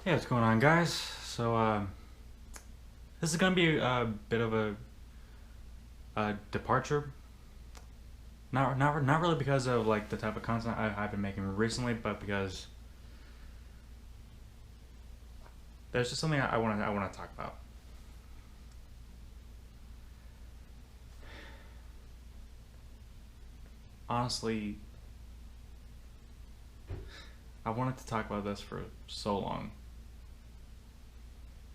Hey, what's going on, guys? This is gonna be a bit of a departure. Not really because of like the type of content I've been making recently, but because there's just something I want to talk about. Honestly, I wanted to talk about this for so long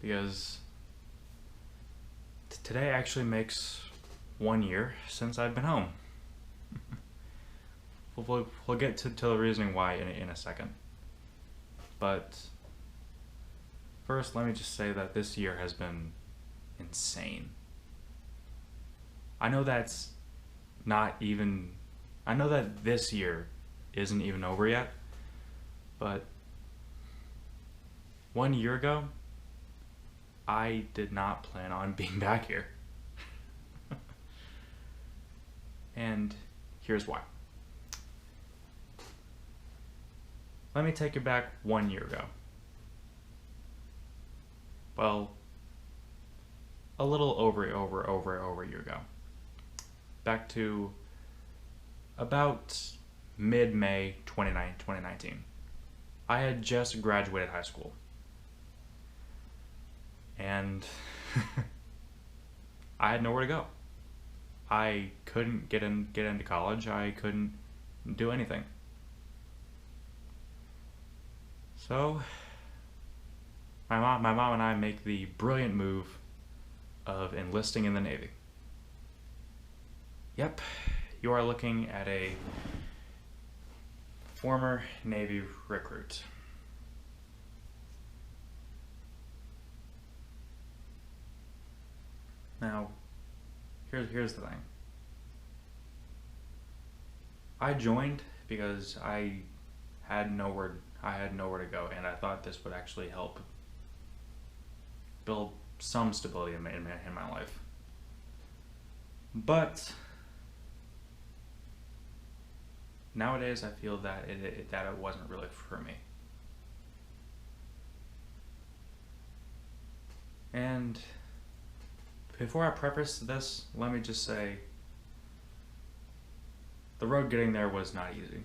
because today actually makes 1 year since I've been home. We'll get to the reasoning why in a second, but first, let me just say that this year has been insane. I know that's not even. I know that this year isn't even over yet, but 1 year ago, I did not plan on being back here. And here's why. Let me take you back 1 year ago. Well, a little over a year ago. Back to about mid May 2019. I had just graduated high school. And I had nowhere to go. I couldn't get into college. I couldn't do anything. So my mom and I make the brilliant move of enlisting in the Navy. Yep, you are looking at a former Navy recruit. Now, here's the thing. I joined because I had nowhere to go, and I thought this would actually help build some stability in my life. But nowadays, I feel that it wasn't really for me. And before I preface this, let me just say the road getting there was not easy.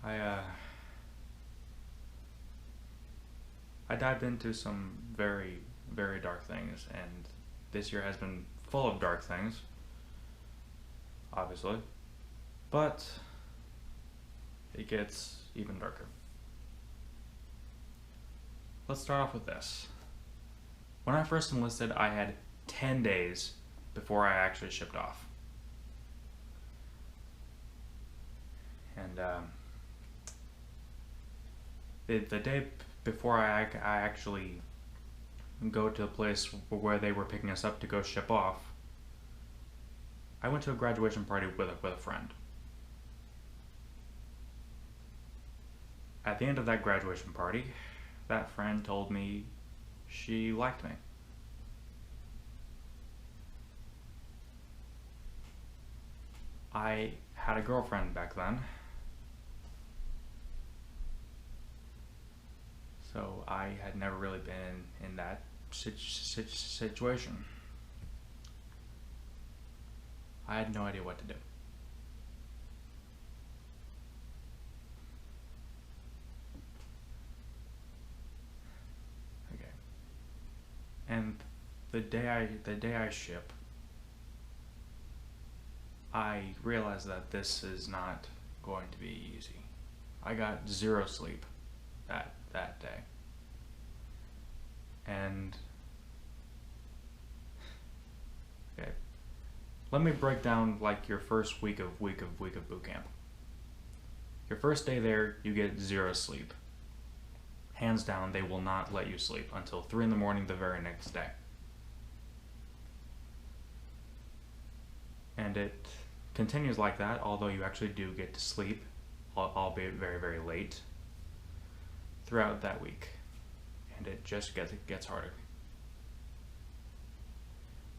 I uh, I dived into some very dark things, and this year has been full of dark things, obviously, but it gets even darker. Let's start off with this. When I first enlisted, I had 10 days before I actually shipped off. And the day before I actually go to the place where they were picking us up to go ship off, I went to a graduation party with a friend. At the end of that graduation party, that friend told me she liked me. I had a girlfriend back then, so I had never really been in that situation. I had no idea what to do. Okay. And the day I ship, I realized that this is not going to be easy. I got zero sleep that day. And okay, let me break down like your first week of boot camp. Your first day there, you get zero sleep. Hands down, they will not let you sleep until 3 in the morning the very next day. And it continues like that, although you actually do get to sleep, albeit very late, throughout that week. And it just gets harder.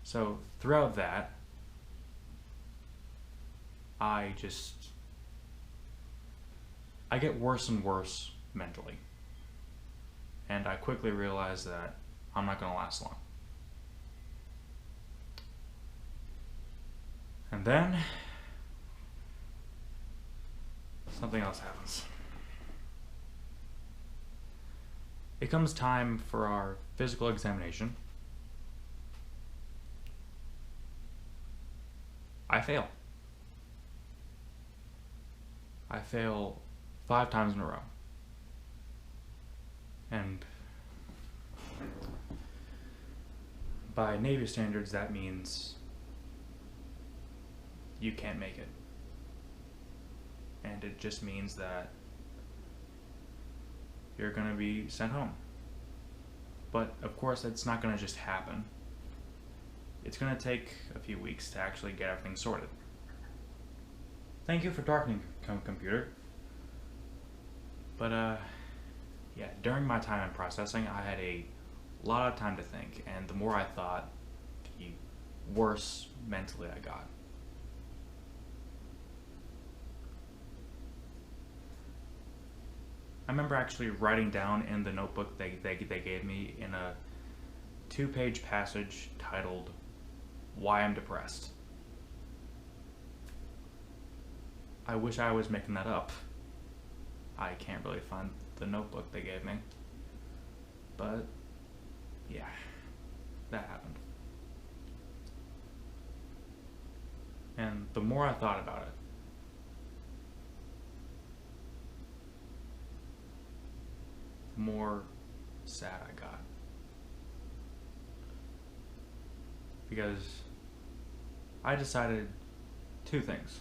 So throughout that, I just I get worse and worse mentally. And I quickly realize that I'm not going to last long. And then something else happens. It comes time for our physical examination. I fail. I fail 5 times in a row. And by Navy standards, that means you can't make it. And it just means that you're going to be sent home. But of course, it's not going to just happen. It's going to take a few weeks to actually get everything sorted. Thank you for darkening, computer. But yeah, during my time in processing, I had a lot of time to think, and the more I thought, the worse mentally I got. I remember actually writing down in the notebook they gave me in a 2-page passage titled, "Why I'm Depressed." I wish I was making that up. I can't really find the notebook they gave me. But, yeah, that happened. And the more I thought about it, the more sad I got. Because I decided 2 things.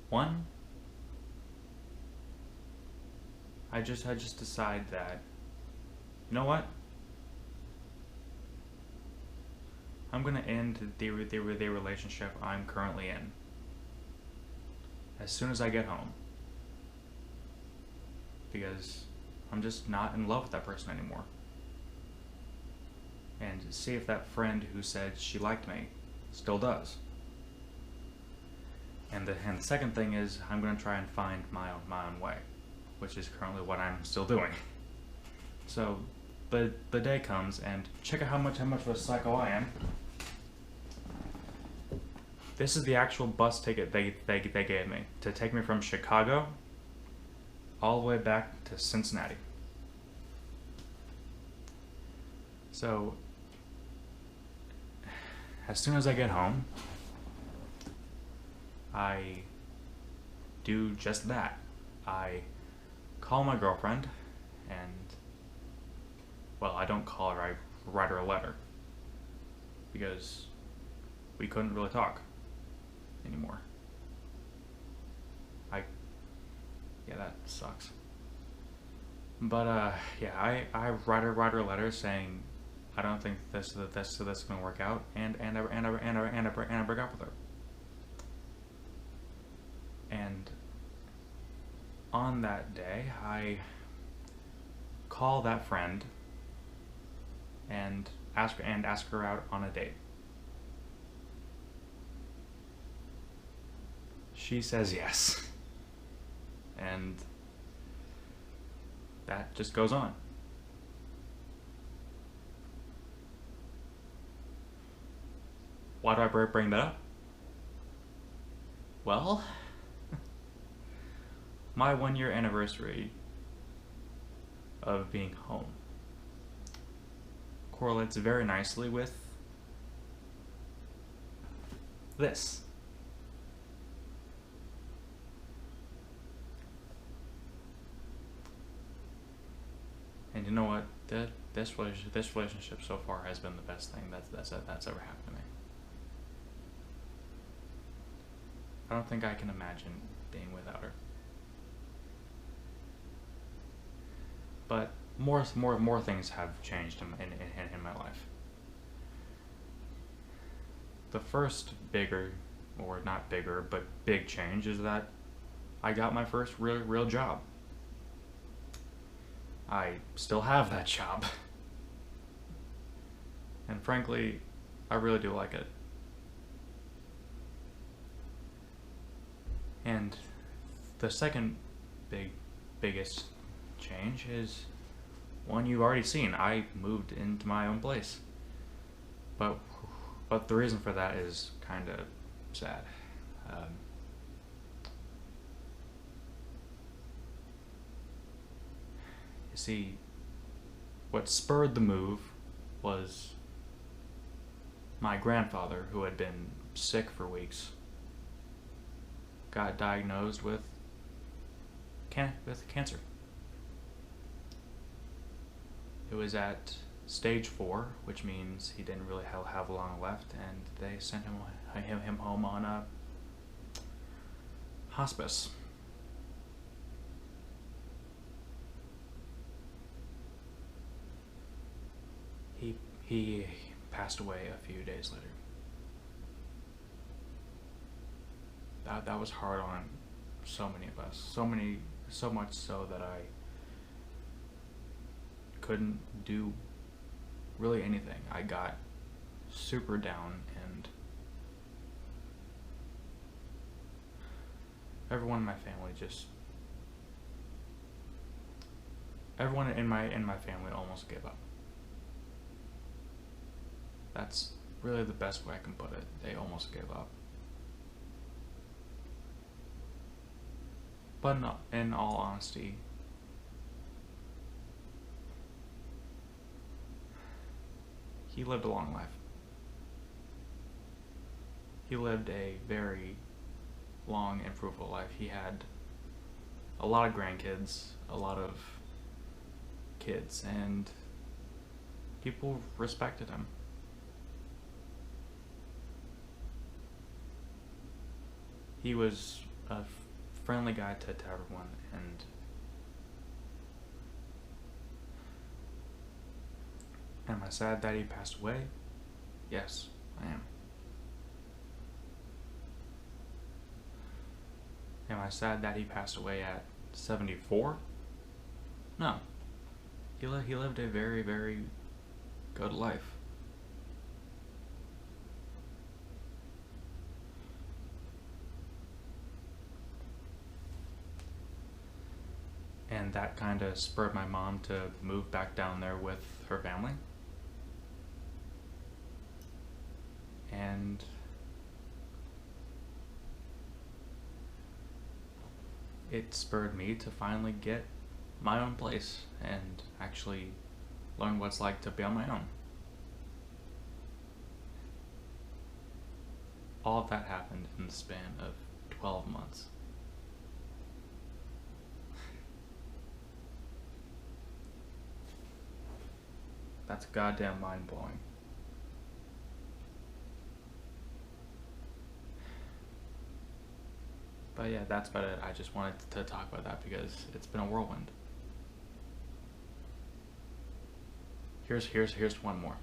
One, I just decide that, you know what? I'm gonna end the relationship I'm currently in as soon as I get home, because I'm just not in love with that person anymore. And see if that friend who said she liked me still does. And the second thing is, I'm going to try and find my own way, which is currently what I'm still doing. So the day comes, and check out how much of a psycho I am. This is the actual bus ticket they gave me to take me from Chicago all the way back to Cincinnati. So as soon as I get home, I do just that. I call my girlfriend, and, well, I don't call her, I write her a letter, because we couldn't really talk anymore. Yeah, that sucks. But yeah, I write her a letter saying I don't think this is gonna work out, and I break up with her. And on that day, I call that friend and ask her out on a date. She says yes. And that just goes on. Why do I bring that up? Well, my 1-year anniversary of being home correlates very nicely with this. And you know what? This relationship so far has been the best thing that's ever happened to me. I don't think I can imagine being without her. But more things have changed in my life. The first bigger, or not bigger, but big change is that I got my first real job. I still have that job. And frankly, I really do like it. And the second biggest change is one you've already seen. I moved into my own place. But the reason for that is kind of sad. You see, what spurred the move was my grandfather, who had been sick for weeks, got diagnosed with cancer. It was at stage 4, which means he didn't really have long left, and they sent him home on a hospice. He passed away a few days later. That was hard on so many of us. So much so that I couldn't do really anything. I got super down, and everyone in my family almost gave up. That's really the best way I can put it. They almost gave up. But in all honesty, he lived a long life. He lived a very long and fruitful life. He had a lot of grandkids, a lot of kids, and people respected him. He was a friendly guy to everyone, and am I sad that he passed away? Yes, I am. Am I sad that he passed away at 74? No. He lived a very, very good life. And that kind of spurred my mom to move back down there with her family. And it spurred me to finally get my own place and actually learn what it's like to be on my own. All of that happened in the span of 12 months. That's goddamn mind-blowing. But yeah, that's about it. I just wanted to talk about that because it's been a whirlwind. Here's one more.